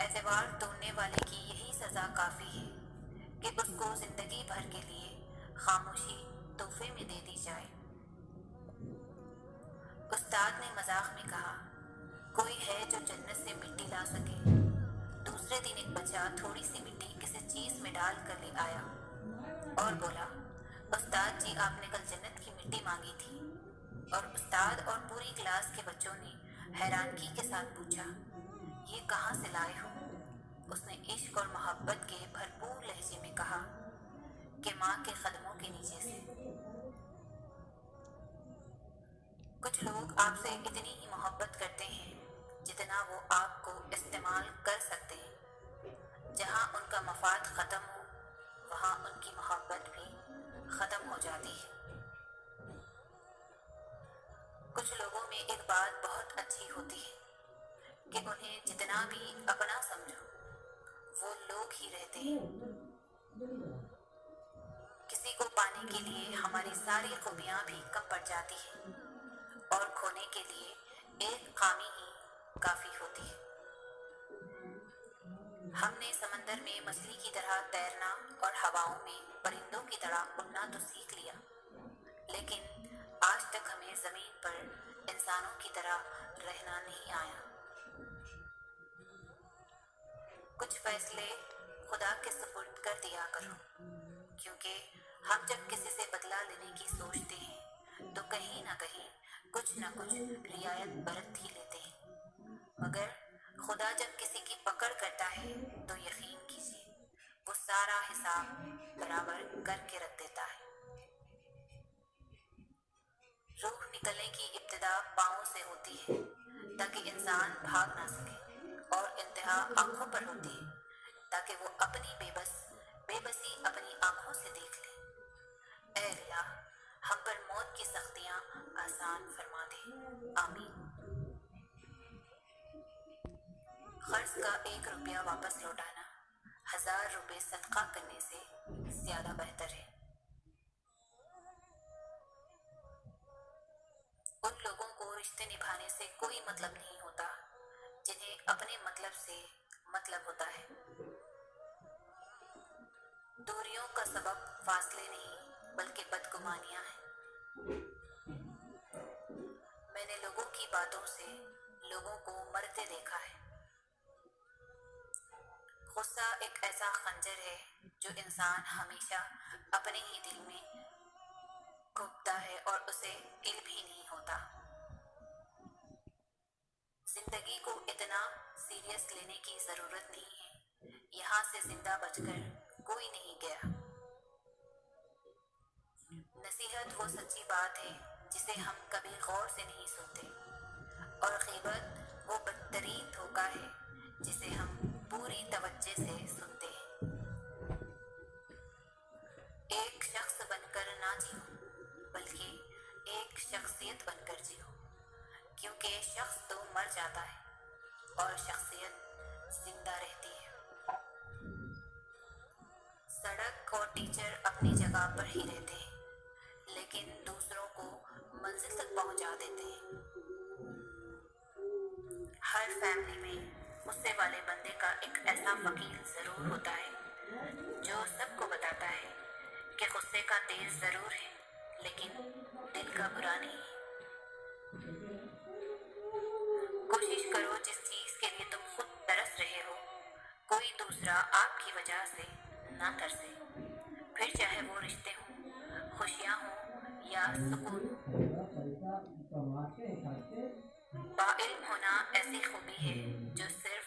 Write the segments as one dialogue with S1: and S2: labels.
S1: اعتبار توڑنے والے کی یہی سزا کافی ہے کہ اس کو زندگی بھر کے لیے خاموشی تحفے میں دے دی جائے۔ استاد نے مذاق میں کہا، کوئی ہے جو جنت سے مٹی لا سکے؟ دوسرے دن ایک بچہ تھوڑی سی مٹی کسی چیز میں ڈال کر لے آیا اور بولا، استاد جی آپ نے کل جنت کی مٹی مانگی تھی۔ اور استاد اور پوری کلاس کے بچوں نے حیرانگی کے ساتھ پوچھا، یہ کہاں سے لائے ہو؟ اس نے عشق اور محبت کے بھرپور لہجے میں کہا کہ ماں کے قدموں کے نیچے سے۔ کچھ لوگ آپ سے اتنی ہی محبت کرتے ہیں جتنا وہ آپ کو استعمال کر سکتے ہیں۔ جہاں ان کا مفاد ختم ہو وہاں ان کی محبت بھی ختم ہو جاتی ہے۔ کچھ لوگوں میں ایک بات بہت اچھی ہوتی ہے کہ انہیں جتنا بھی اپنا سمجھو وہ لوگ ہی رہتے ہیں۔ کسی کو پانے کے لیے ہماری ساری خوبیاں بھی کم پڑ جاتی ہیں اور کھونے کے لیے ایک خامی ہی کافی ہوتی ہے۔ ہم نے سمندر میں مچھلی کی طرح تیرنا اور ہواؤں میں پرندوں کی طرح اڑنا تو سیکھ لیا، لیکن آج تک ہمیں زمین پر انسانوں کی طرح رہنا نہیں آیا۔ کچھ فیصلے خدا کے سپرد کر دیا کرو، کیونکہ ہم جب کسی سے بدلہ لینے کی سوچتے ہیں تو کہیں نہ کچھ رعایت برت ہی لیتے ہیں، مگر خدا جب کسی کی پکڑ کرتا ہے تو یقین کیجیے وہ سارا حساب برابر کر کے رکھ دیتا ہے۔ روح نکلنے کی ابتدا پاؤں سے ہوتی ہے تاکہ انسان بھاگ نہ سکے، اور انتہا آنکھوں پر ہوتی ہے تاکہ وہ اپنی بے بسی اپنی آنکھوں سے دیکھ لے۔ اے اللہ ہم پر موت کی سختیاں آسان فرما دے، آمین۔ قرض کا 1 روپیہ واپس لوٹانا 1000 روپے صدقہ کرنے سے زیادہ بہتر ہے۔ ان لوگوں کو رشتے نبھانے سے کوئی مطلب نہیں ہوتا جنہیں اپنے مطلب سے مطلب ہوتا ہے۔ دوریوں کا سبب فاصلے نہیں بلکہ بدگمانیاں ہیں۔ میں نے لوگوں کی باتوں سے لوگوں کو مرتے دیکھا ہے۔ غصہ ایک ایسا خنجر ہے جو انسان ہمیشہ اپنے ہی دل میں گھونپتا ہے اور اسے علم ہی نہیں ہوتا۔ زندگی کو اتنا سیریس لینے کی ضرورت نہیں ہے، یہاں سے زندہ بچ کر کوئی نہیں گیا۔ نصیحت وہ سچی بات ہے جسے ہم کبھی غور سے نہیں سنتے، اور غیبت وہ بدترین دھوکہ ہے جسے ہم پوری توجہ سے سنتے ہیں۔ ایک شخص بن کر نہ جیو بلکہ ایک شخصیت بن کر جیو، کیونکہ شخص تو مر جاتا ہے اور شخصیت زندہ رہتی ہے۔ سڑک اور ٹیچر اپنی جگہ پر ہی رہتے ہیں لیکن دوسروں کو منزل تک پہنچا دیتے ہیں۔ ہر فیملی میں غصے والے بندے کا ایک ایسا وکیل ضرور ہوتا ہے جو سب کو بتاتا ہے کہ غصے کا تیز ضرور ہے لیکن دل کا برا نہیں ہے۔ کوشش کرو جس چیز کے لیے تم خود ترس رہے ہو کوئی دوسرا آپ کی وجہ سے نہ ترسے، پھر چاہے وہ رشتے ہوں، خوشیاں ہوں یا سکون ہو۔ باعلم ہونا ایسی خوبی ہے جو صرف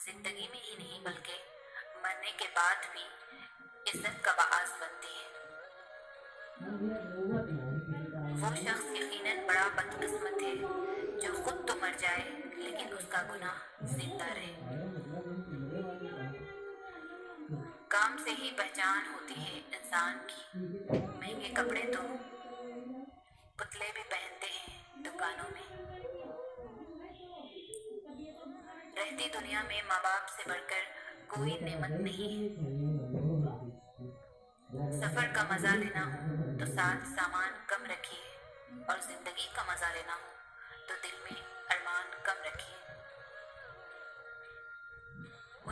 S1: زندگی میں ہی نہیں بلکہ مرنے کے بعد بھی عزت کا باعث بنتی ہے۔ وہ شخص یقیناً بڑا بدقسمت ہے جو خود تو مر جائے لیکن اس کا گناہ زندہ رہے۔ کام سے ہی پہچان ہوتی ہے انسان کی، مہنگے کپڑے تو پتلے بھی پہنتے ہیں دکانوں میں۔ رہتی دنیا میں ماں باپ سے بڑھ کر کوئی نعمت نہیں ہے۔ سفر کا مزہ لینا ہو تو ساتھ سامان کم رکھیے، اور زندگی کا مزہ لینا ہو تو دل میں ارمان کم رکھیے۔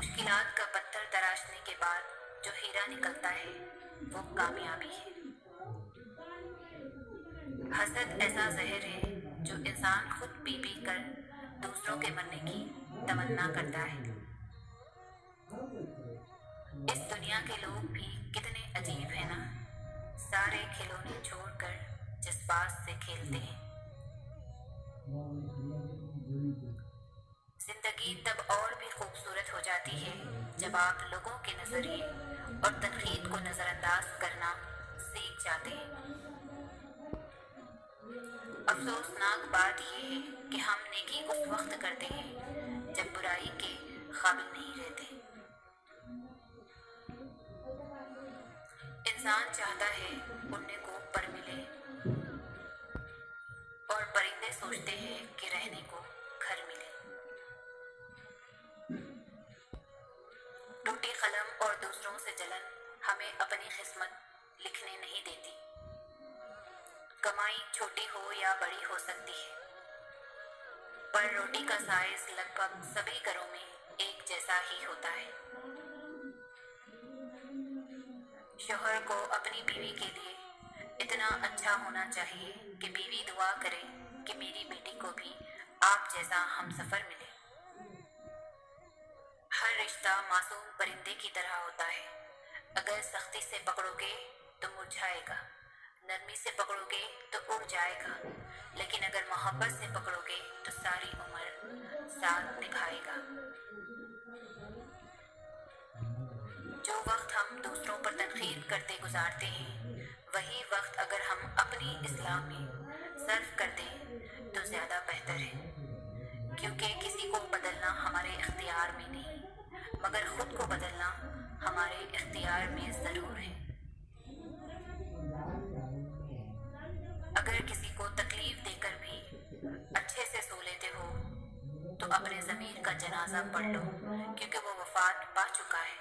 S1: مشکلات کا پتھر تراشنے کے بعد جو ہیرا نکلتا ہے وہ کامیابی ہے۔ حسد ایسا زہر ہے جو انسان خود پی پی کر دوسروں کے مرنے کی تمنا کرتا ہے۔ اس دنیا کے لوگ بھی کتنے عجیب ہیں نا، سارے کھلونے چھوڑ کر جذبات سے کھیلتے ہیں۔ زندگی تب اور بھی خوبصورت ہو جاتی ہے جب آپ لوگوں کے نظریے اور تنقید کو نظر انداز کرنا سیکھ جاتے ہیں۔ افسوسناک بات یہ ہے کہ ہم نیکی اس وقت کرتے ہیں جب برائی کے قابل نہیں رہتے۔ انسان چاہتا ہے اڑنے کو پر ملے اور پرندے سوچتے ہیں کہ رہنے کو گھر ملے۔ ٹوٹی قلم اور دوسروں سے جلن ہمیں اپنی قسمت لکھنے نہیں دیتی۔ کمائی چھوٹی ہو یا بڑی ہو سکتی ہے، پر روٹی کا سائز لگ بھگ سبھی گھروں میں ایک جیسا ہی ہوتا ہے۔ شوہر کو اپنی بیوی کے لیے اتنا اچھا ہونا چاہیے کہ بیوی دعا کرے کہ میری بیٹی کو بھی آپ جیسا ہمسفر ملے۔ ہر رشتہ معصوم پرندے کی طرح ہوتا ہے، اگر سختی سے پکڑو گے تو مرجھائے گا، نرمی سے پکڑو گے تو اڑ جائے گا، لیکن اگر محبت سے پکڑو گے تو ساری عمر ساتھ نبھائے گا۔ جو وقت ہم دوسروں پر تنقید کرتے گزارتے ہیں وہی وقت اگر ہم اپنی اصلاح میں صرف کر دیں تو زیادہ بہتر ہے، کیونکہ کسی کو بدلنا ہمارے اختیار میں نہیں مگر خود کو بدلنا ہمارے اختیار میں ضرور ہے۔ اگر کسی کو تکلیف دے کر بھی اچھے سے سو لیتے ہو تو اپنے ضمیر کا جنازہ پڑھ لو، کیونکہ وہ وفات پا چکا ہے۔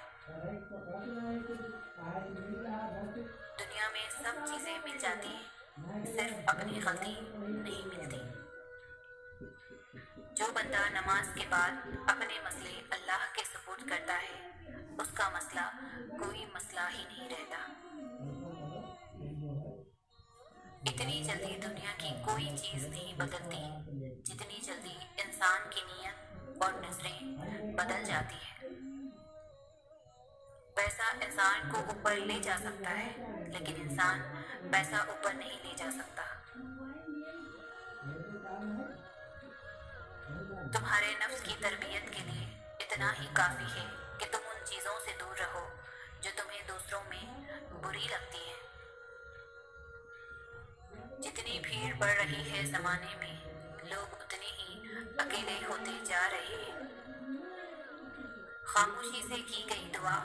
S1: دنیا میں سب چیزیں مل جاتی ہیں، صرف اپنی غلطی نہیں ملتی۔ جو بندہ نماز کے بعد اپنے مسئلے اللہ کے سپرد کرتا ہے اس کا مسئلہ کوئی مسئلہ ہی نہیں رہتا۔ اتنی جلدی دنیا کی کوئی چیز نہیں بدلتی جتنی جلدی انسان کی نیت اور نظریں بدل جاتی ہیں۔ پیسہ انسان کو اوپر لے جا سکتا ہے لیکن انسان پیسہ اوپر نہیں لے جا سکتا۔ تمہارے نفس کی تربیت کے لیے اتنا ہی کافی ہے کہ تم ان چیزوں سے دور رہو جو تمہیں دوسروں میں بری لگتی ہیں۔ جتنی بھیڑ بڑھ رہی ہے زمانے میں لوگ اتنے ہی اکیلے ہوتے جا رہے ہیں۔ خاموشی سے کی گئی دعا